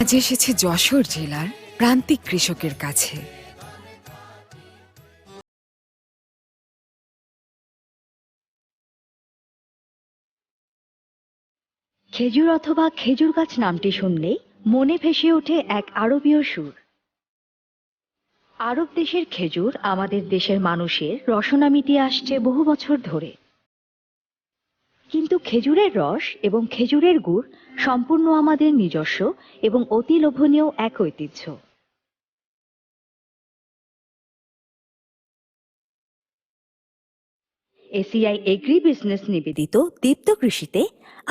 আজ এসেছে যশোর জেলার প্রান্তিক কৃষকের কাছে। খেজুর অথবা খেজুর গাছ নামটি শুনলেই মনে ভেসে ওঠে এক আরবীয় সুর। আরব দেশের খেজুর আমাদের দেশের মানুষের রসনা মিটিয়ে আসছে বহু বছর ধরে। কিন্তু খেজুরের রস এবং খেজুরের গুড় সম্পূর্ণ আমাদের নিজস্ব এবং অতি লোভনীয় এক ঐতিহ্য। এসিআই এগ্রি বিজনেস নিবেদিত দীপ্ত কৃষিতে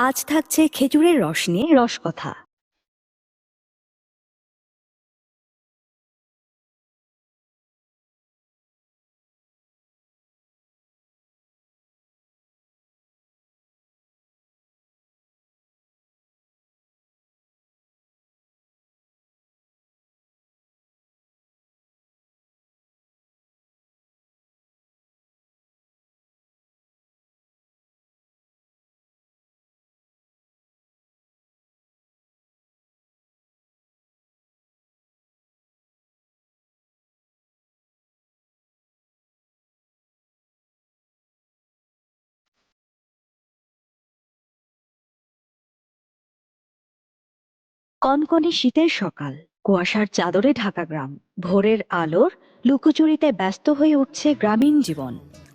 আজ থাকছে খেজুরের রস নিয়ে রসকথা। কনকনে শীতের সকাল, কুয়াশার চাদরে ঢাকা গ্রাম, ভোরের আলোর লুকোচুরিতে ব্যস্ত হয়ে উঠছে গ্রামীণ জীবন।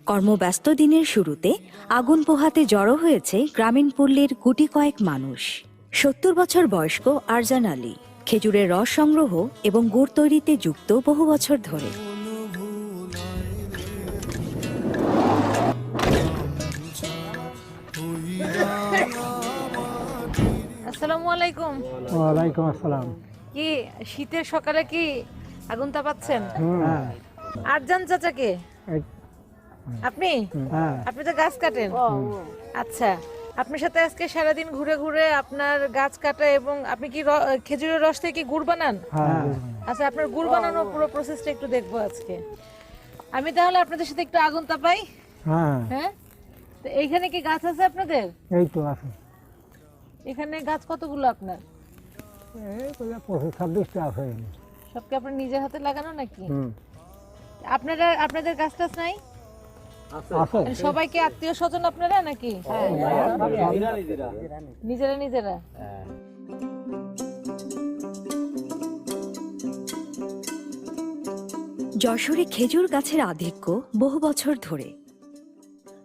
কর্মব্যস্ত দিনের শুরুতে আগুন পোহাতে জড়ো হয়েছে গ্রামীণ পল্লীর গুটি কয়েক মানুষ। ৭০ বছর বয়স্ক আরজান আলী খেজুরের রস সংগ্রহ এবং গুড় তৈরিতে যুক্ত বহু বছর ধরে। আসসালামু আলাইকুম। ওয়ালাইকুম আসসালাম। কি শীতের সকালে কি আগুন তাপাচ্ছেন? হ্যাঁ আরজান চাচা কে? এই- আপনি? হ্যাঁ আপনি তো গাছ কাটেন। আচ্ছা, আপনার সাথে আজকে সারাদিন ঘুরে ঘুরে আপনার গাছ কাটা এবং আপনি কি খেজুরের রস থেকে কি গুড় বানান? হ্যাঁ আচ্ছা, আপনার গুড় বানানোর পুরো প্রসেসটা একটু দেখবো আজকে। আমি তাহলে আপনাদের সাথে একটু আগুন তাপাই। হ্যাঁ হ্যাঁ, তো এইখানে কি গাছ আছে আপনাদের? এই তো আছে। এখানে গাছ কতগুলো আপনার? এই 25-26টা আছে। সবকে আপনার নিজের হাতে লাগানো নাকি? হুম, আপনাদের গাছ টাছ নাই? আছে। মানে সবাইকে আত্মীয় স্বজন আপনারা নাকি? নিজেরা নিজেরা। যশোরে খেজুর গাছের আধিক্য বহু বছর ধরে।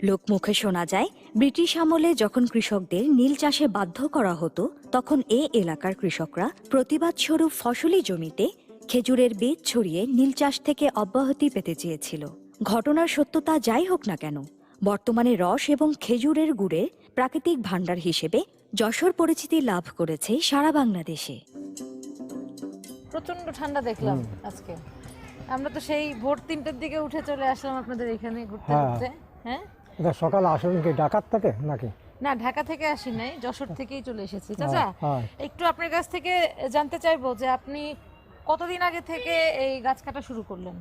লোকমুখে শোনা যায়, ব্রিটিশ আমলে যখন কৃষকদের নীল চাষে বাধ্য করা হতো, তখন এ এলাকার কৃষকরা প্রতিবাদ স্বরূপ ফসলি জমিতে খেজুরের বীজ ছড়িয়ে নীল চাষ থেকে অব্যাহতি পেতে চেয়েছিল। ঘটনার সত্যতা যাই হোক না কেন, বর্তমানে রস এবং খেজুরের গুড়ের প্রাকৃতিক ভাণ্ডার হিসেবে যশোর পরিচিতি লাভ করেছে সারা বাংলাদেশে। প্রচন্ড ঠান্ডা দেখলাম আজকে। আমরা তো সেই ভোর 3টার দিকে উঠে চলে আসলাম আপনাদের এখানে ঘুরতে হ্যাঁ। ঘুরতে। হ্যাঁ, এটা সকাল আসেন কি ডাকাত থেকে নাকি? না ঢাকা থেকে আসি নাই, যশোর থেকেই চলে এসেছি। চাচা, হ্যাঁ। একটু আপনার কাছ থেকে জানতে চাইবো যে আপনি কতদিন আগে থেকে এই গাছ কাটা শুরু করলেন?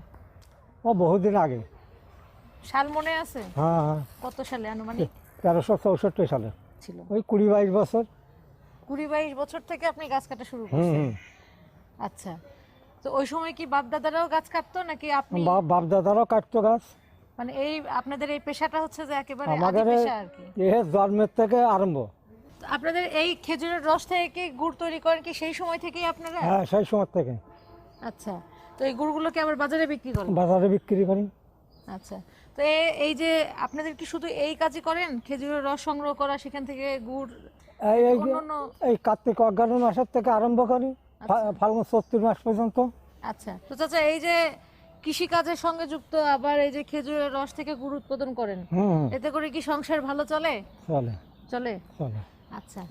ও বহুদিন আগে। সাল মনে আছে? হ্যাঁ হ্যাঁ, কত সালে আনুমানিক 1364 সালে। ছিল? ওই 20-22 বছর। 20-22 বছর থেকে আপনি গাছ কাটা শুরু হুম করছেন? হুম। আচ্ছা, তো ওই সময় কি বাপ দাদারাও গাছ কাটতো নাকি আপনি? বাপ দাদারও কাটতো গাছ। মানে এই আপনাদের এই পেশাটা হচ্ছে যে একেবারে আদি আমাদের পেশা আর কি। এ জন্মের থেকে আরম্ভ। তো আপনাদের এই খেজুরের রস থেকে কি গুড় তৈরি করেন কি সেই সময় থেকেই আপনারা? হ্যাঁ, সেই সময় থেকে আচ্ছা, তো এই গুড়গুলোকে আবার বাজারে বিক্রি করেন? বাজারে বিক্রি করি। আচ্ছা, তো এই যে আপনাদের কি শুধু এই কাজই করেন, খেজুরের রস সংগ্রহ করা, সেখান থেকে গুড়? এই এই যে অন্যান্য? এই কার্তিক অগ্রহায়ণ মাসের থেকে আরম্ভ করি ফাল্গুন চৈত্র মাস পর্যন্ত। আচ্ছা, তো চাচা এই যে কৃষি কাজের সঙ্গে যুক্ত আবার এই যে খেজুরের রস থেকে গুড় উৎপাদন করেন, হুম, এতে করে কি সংসার ভালো চলে? চলে চলে। চলে। আচ্ছা,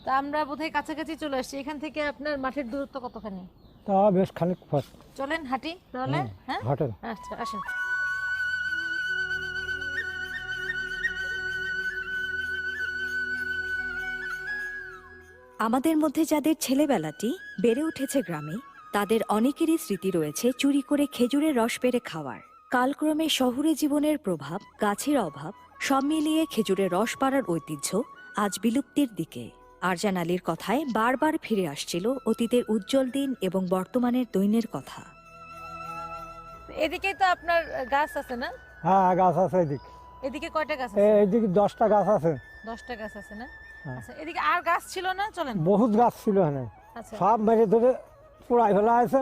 তো আমরা বোধহয় কাছাকাছি চলে আসছি। এখান থেকে আপনার মাঠের দূরত্ব কতখানি? তা বেশ খানিক পথ। চলেন হাঁটি তাহলে। হ্যাঁ, হাটেন। আচ্ছা আসেন। আমাদের মধ্যে যাদের ছেলেবেলাটি বেড়ে উঠেছে গ্রামে, তাদের অনেকেরই স্মৃতি রয়েছে চুরি করে খেজুরের রস পেড়ে খাওয়ার। কালক্রমে শহুরে জীবনের প্রভাব, গাছের অভাব সব মিলিয়ে খেজুরের রস পাড়ার ঐতিহ্য আজ বিলুপ্তির দিকে। আরজান আলীর কথায় বারবার ফিরে আসছিল অতীতের উজ্জ্বল দিন এবং বর্তমানের দৈন্যের কথা। এদিকেই তো আপনার গাছ আছে না? হ্যাঁ গাছ আছে এদিকে, এদিকে কয়টা গাছ আছে? এইদিকে 10টা গাছ আছে। 10টা গাছ আছে না? হ্যাঁ। আচ্ছা, এদিকে আর গাছ ছিল না? চলেন। বহুত গাছ ছিল এখানে, আচ্ছা, সব মেরে ধরে পুরাই ফেলা হয়েছে।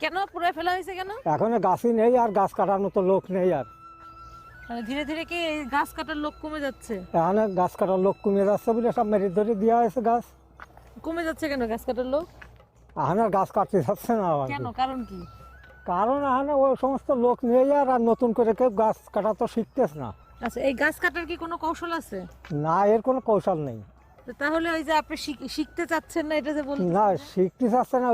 কেন পুরো ফেলা হয়েছে কেন? এখন গাছই নেই, আর গাছ কাটার মতো লোক নেই। আর মানে ধীরে ধীরে কি এই গাছ কাটার লোক কমে যাচ্ছে? এখানে গাছ কাটার লোক কমে যাচ্ছে বলে সব মেরে ধরে দেওয়া হয়েছে গাছ। কমে যাচ্ছে কেন গাছ কাটার লোক? এখন আর গাছ কাটতে যাচ্ছে না আবার। কেন, কারণ কি? কারণ এখানে ওই সমস্ত লোক নেই, আর নতুন করে কেউ গাছ কাটা তো শিখতেছে না। আচ্ছা, এই গাছ কাটার কি কোনো কৌশল আছে? না, এর কোনো কৌশল নেই। তো তাহলে ওই যে আপনি শিখতে চাচ্ছেন না, এটা যে বলছেন। না, শিখতে চাচ্ছে না,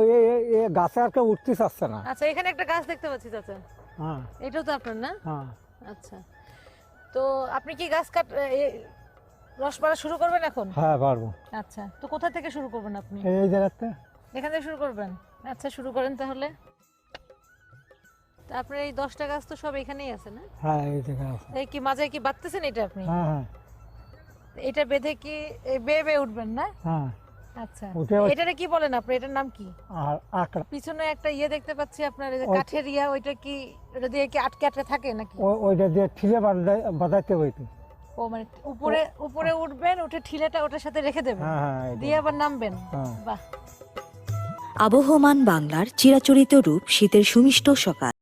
এ গাছে আর কেউ উঠতে চাচ্ছে না। আচ্ছা, এখানে একটা গাছ দেখতে পাচ্ছি চাচা, হ্যাঁ এটাও তো আপনার না? হ্যাঁ। আচ্ছা, তো আপনি কি গাছ রস পাড়া শুরু করবেন এখন? হ্যাঁ পারবো। আচ্ছা, তো কোথা থেকে শুরু করবেন আপনি? এই জায়গাতে। এখান থেকে শুরু করবেন? আচ্ছা, শুরু করেন তাহলে। তা আপনার এই 10টা গাছ তো সব এখানেই আছে না? হ্যাঁ এই জায়গা আছে। এই কি মাঝে কি বাঁধতেছেন এটা আপনি? হ্যাঁ হ্যাঁ এটা বেঁধে কি বেয়ে বেয়ে উঠবেন না? হ্যাঁ। আচ্ছা, উঠে এটারে কি বলেন আপনি? এটার নাম কি? আর আঁকড়া, পিছনে একটা ইয়ে দেখতে পাচ্ছি আপনার, এই যে ওই- কাঠের ইয়া, ওইটা কি, ওটা দিয়ে কি আটকে আটকে থাকে নাকি? ওইটা দিয়ে ঠিলে বাঁধাইতে হইতো। ও মানে উপরে উপরে উঠবেন, উঠে ঠিলেটা ওটার সাথে রেখে দেবেন, হ্যাঁ হ্যাঁ এই দিয়ে আবার নামবেন। হ্যাঁ। বাহ। আবহমান বাংলার চিরাচরিত রূপ শীতের সুমিষ্ট সকাল।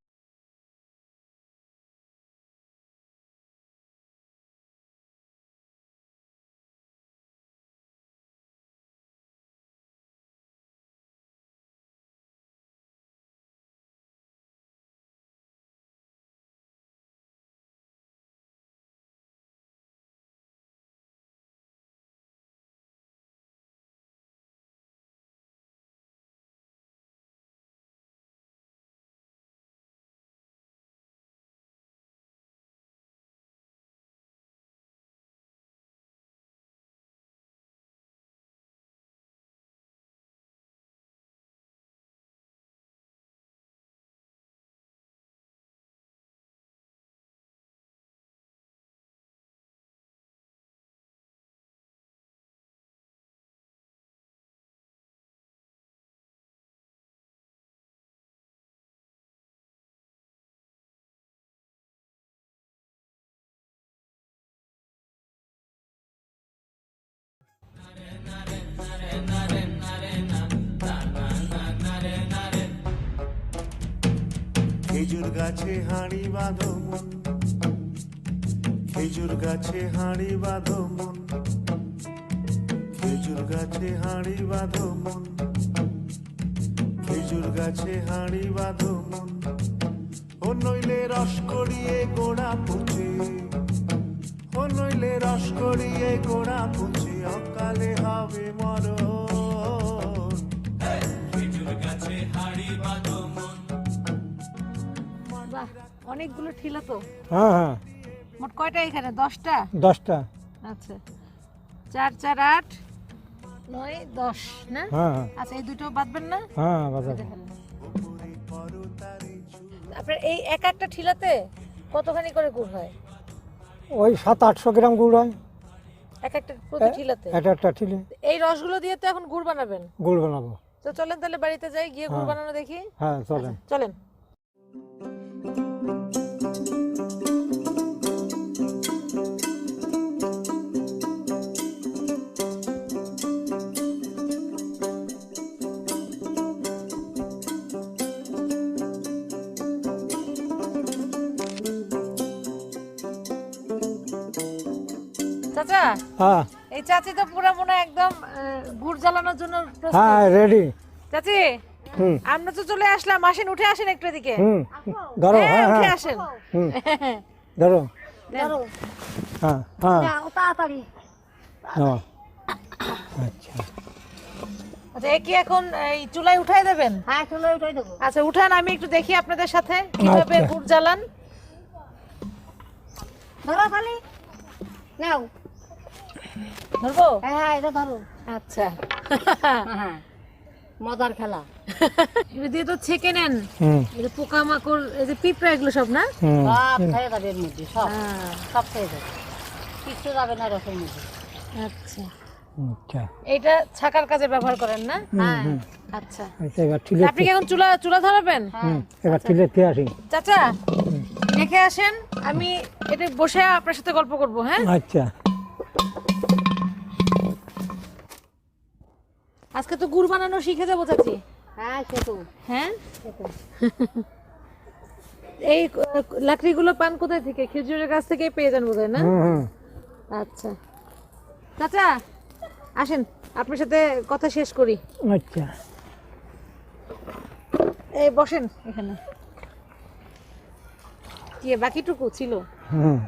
খেজুর গাছে হাঁড়ি বাঁধো মন, খেজুর গাছে হাঁড়ি বাঁধো মন, খেজুর গাছে হাঁড়ি বাঁধো মন, খেজুর গাছে হাঁড়ি বাঁধো মন। ও নইলে রস করিয়ে গোড়া পুঁছে, ও নইলে রস করিয়ে গোড়া পুঁছে, অকালে হবে মরণ। খেজুর গাছে হাঁড়ি বাঁধো মন। বাহ, অনেকগুলো ঠিলা তো। হ্যাঁ হ্যাঁ। মোট কয়টা এখানে? 10টা? 10টা। আচ্ছা, 4 4 8 9 10 না? হ্যাঁ হ্যাঁ আচ্ছা, এই দুটো বাঁধবেন না? হ্যাঁ বাজার। আপনার এই এক একটা ঠিলাতে কতখানি করে গুড় হয়? ওই 700-800 গ্রাম গুড় হয় এক একটা প্রতি ঠিলাতে? একটা ঠিলে। এই রসগুলো দিয়ে তো এখন গুড় বানাবেন? গুড় বানাবো। তো চলেন তাহলে বাড়িতে যাই, গিয়ে গুড় হ্যাঁ। বানানো দেখি। হ্যাঁ চলেন। চলেন। চাচা, হ্যাঁ এই চাচি তো পুরো মনে হয় একদম গুড় জ্বালানোর জন্য প্রস্তুত। হ্যাঁ রেডি। চাচি, হুম আমরা তো চলে আসলাম, আসেন উঠে আসেন একটু এদিকে। হুম ধরো। হ্যাঁ, হ্যাঁ উঠে হ্যাঁ আসেন। হুম ধরো। ধরো। হ্যাঁ হ্যাঁ তাড়াতাড়ি। নাও। আচ্ছা আচ্ছা, এ কি এখন এই চুলায় উঠাই দেবেন? হ্যাঁ, চুলোয় উঠাই দেবো। আচ্ছা, উঠান, আমি একটু দেখি আপনাদের সাথে কিভাবে আচ্ছা। গুড় জ্বালান। ধরো খালি নাও। ধরবো? হ্যাঁ, এটা ধরো। আচ্ছা। হ্যাঁ, মজার খেলা। এটা দিয়ে তো ছেঁকে নেন, হুম এই যে পোকামাকড়, এই যে পিঁপড়া, এগুলো সব না? হুম সব খেয়ে যাবে এর মধ্যে, সব হ্যাঁ, সব খেয়ে যাবে, কিচ্ছু যাবে না রসের মধ্যে। আচ্ছা। আচ্ছা এইটা ছাকার কাজে ব্যবহার করেন না? হুম, হুম। আচ্ছা, আচ্ছা এবার ঠিলে আপনি কি এখন চুলা ধরাবেন? এবার ঠিলে দিয়ে আসি। চাচা দেখে আসেন, আমি এটা বসে আপনার সাথে গল্প করব। হ্যাঁ, আচ্ছা আজকে তো গুড় বানানো শিখে যাবো চাচি। হ্যাঁ সেতু হ্যাঁ, এই লাকড়িগুলো পান কোথায় থেকে? খেজুরের গাছ থেকে পেয়ে যান বোধহয় না? হুম হুম আচ্ছা চাচা আসেন, আপনার সাথে কথা শেষ করি। আচ্ছা এই বসেন এখানে। কি বাকিটুকু ছিল? হুম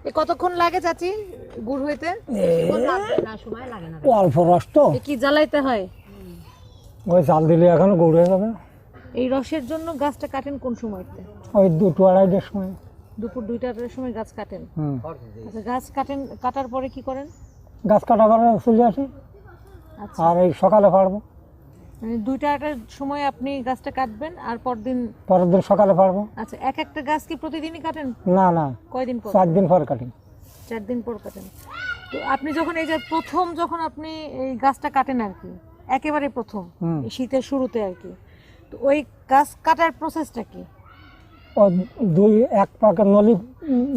এ কতক্ষণ লাগে চাচি গুড় হইতে? না সময় লাগে না। অল্প রস তো, এ কি জ্বালাইতে হয়? ওই জাল দিলে এখনো গুড় হয়ে যাবে। এই রসের জন্য গাছটা কাটেন কোন সময়তে? ওই 2-2-2.5টার সময়। দুপুর 2টার সময় গাছ কাটেন? হুম আচ্ছা, গাছ কাটার পরে কি করেন? গাছ কাটা করে চলে আসি, আচ্ছা, আর এই সকালে পারবো। মানে 2টার সময় আপনি গাছটা কাটবেন আর পরদিন? পরের দিন সকালে পারবো। আচ্ছা, এক একটা গাছ কি প্রতিদিনই কাটেন? না না, কয়দিন পর? 4 দিন পর কাটি। 4 দিন পর কাটেন। তো আপনি যখন এই যে প্রথম যখন আপনি এই গাছটা কাটেন আর কি, একেবারে প্রথম হুম। এই শীতের শুরুতে আর কি, তো ওই গাছ কাটার প্রসেসটা কি? ও এক পাকের নলি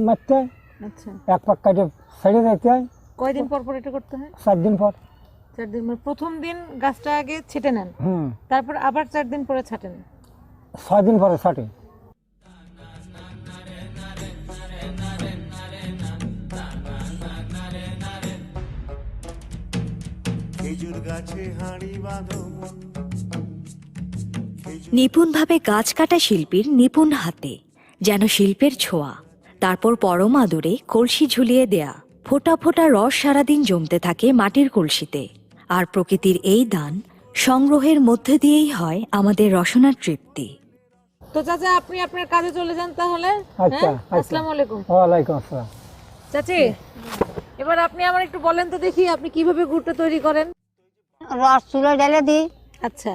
মারতে হয়, আচ্ছা, এক পাক কাটে ছেড়ে দিতে হয়। কয়দিন পর পর এটা করতে হয়? 4 দিন পর। 4 দিন, মানে প্রথম দিন গাছটা আগে ছেটে নেন, হুম তারপর আবার 4 দিন পরে ছাটেন? 6 দিন পরে ছাটি। খেজুর গাছে হাঁড়ি বাঁধো মন, নিপুণভাবে গাছ কাটা শিল্পীর নিপুণ হাতে, যেন শিল্পের ছোঁয়া। তারপর পরম আদরে কলসি ঝুলিয়ে দেয়া, ফোঁটা ফোঁটা রস সারাদিন জমতে থাকে মাটির কলসিতে। আর প্রকৃতির এই দান সংগ্রহের মধ্যে দিয়েই হয় আমাদের রসনার তৃপ্তি। তো চাচা আপনি আপনার কাজে চলে যান তাহলে। আচ্ছা, হ্যাঁ, আচ্ছা। আসসালামু আলাইকুম। ওয়ালাইকুম আসসালাম। চাচি এবার আপনি আমার একটু বলেন তো দেখি, আপনি কিভাবে গুড়টা তৈরি করেন? রস চুলোয় ঢেলে দিই, আচ্ছা,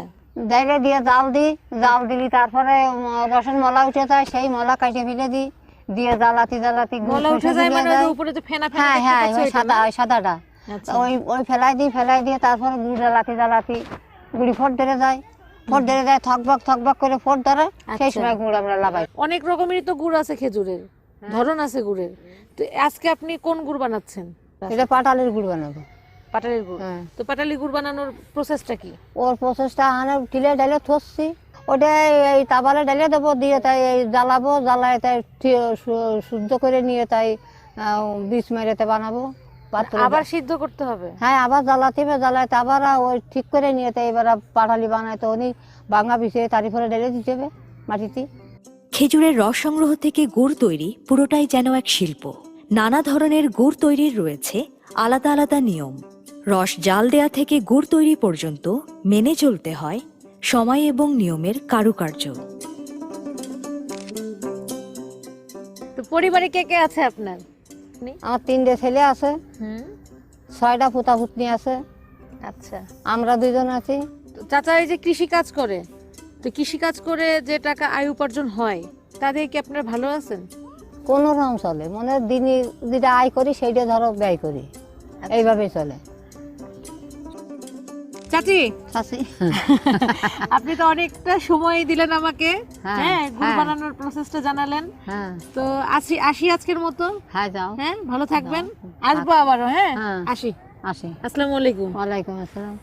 ঢেলে দিয়ে জাল দিই, জাল দিলি তারপরে রসেন মলা উঠে যায়, সেই মলা কাটে ফেলে দিই, দিয়ে জ্বালাতি গুড় মলা উঠে শুষে যায় মানে দিয়ে ওই দেয়। উপরে যে ফেনা হ্যাঁ দেখতে হ্যাঁ, পাচ্ছি ওই ওইটা সাদা, না? ওই সাদাটা আচ্ছা, ওই ফেলাই দিয়ে তারপরে গুড় জ্বালাতি গুড়ি ফোট ধরে যায়, থকবক করে ফোট ধরে, সেই আচ্ছা। সময় গুড় আমরা লাগাই। অনেক রকমেরই তো গুড় আছে খেজুরের, ধরন আছে গুড়ের। তো আজকে আপনি কোন গুড় বানাচ্ছেন? এটা পাটালির গুড় বানাবো। পাটালির গুড়। হ্যাঁ। তো পাটালি গুড় বানানোর প্রসেসটা কি? ওর প্রসেসটা আনে ঢিলে ঢেলে থসছি, ওটা এই তাবালে ঢেলে দেবো, দিয়ে তাই এই জ্বালাবো, জ্বালায় তাই শুদ্ধ করে নিয়ে তাই বীজ মেরেতে বানাবো। পাত্রে আবার সিদ্ধ করতে হবে? হ্যাঁ, আবার জ্বালাতে হবে, জ্বালাইতে আবার ওই ঠিক করে নিয়ে তাই এবার পাটালি বানাইতে উনি ভাঙা পিছিয়ে তারি ফলে ঢেলে দিতে হবে মাটিতে। খেজুরের রস সংগ্রহ থেকে গুড় তৈরি পুরোটাই যেন এক শিল্প। নানা ধরনের গুড় তৈরির রয়েছে আলাদা আলাদা নিয়ম। রস জাল দেয়া থেকে গুড় তৈরি পর্যন্ত মেনে চলতে হয় সময় এবং নিয়মের কারুকার্য। তো পরিবারে কে কে আছে আপনার? আমার 3টে ছেলে আছে, 6টা পুতা পুতনি আছে, আচ্ছা। আমরা 2জন আছি। তো চাচা এই যে কৃষি কাজ করে, তো কৃষি কাজ করে যে টাকা আয় উপার্জন হয় তাদের কি আপনারা ভালো আছেন? কোনো রকম চলে, মনে দিনই যেটা আয় করি সেইটা ধরো ব্যয় করি, এইভাবেই চলে। চাচি আছি। আপনি তো অনেকটা সময় দিলেন আমাকে, হ্যাঁ, হ্যাঁ, গুড় হ্যাঁ। বানানোর প্রসেসটা জানালেন। হ্যাঁ তো আসি আজকের মতো। হ্যাঁ, যাও। হ্যাঁ, ভালো থাকবেন, আসবো আবারও। হ্যাঁ, হ্যাঁ। আসি। আসি। আসসালামু আলাইকুম। ওয়ালাইকুম আসসালাম।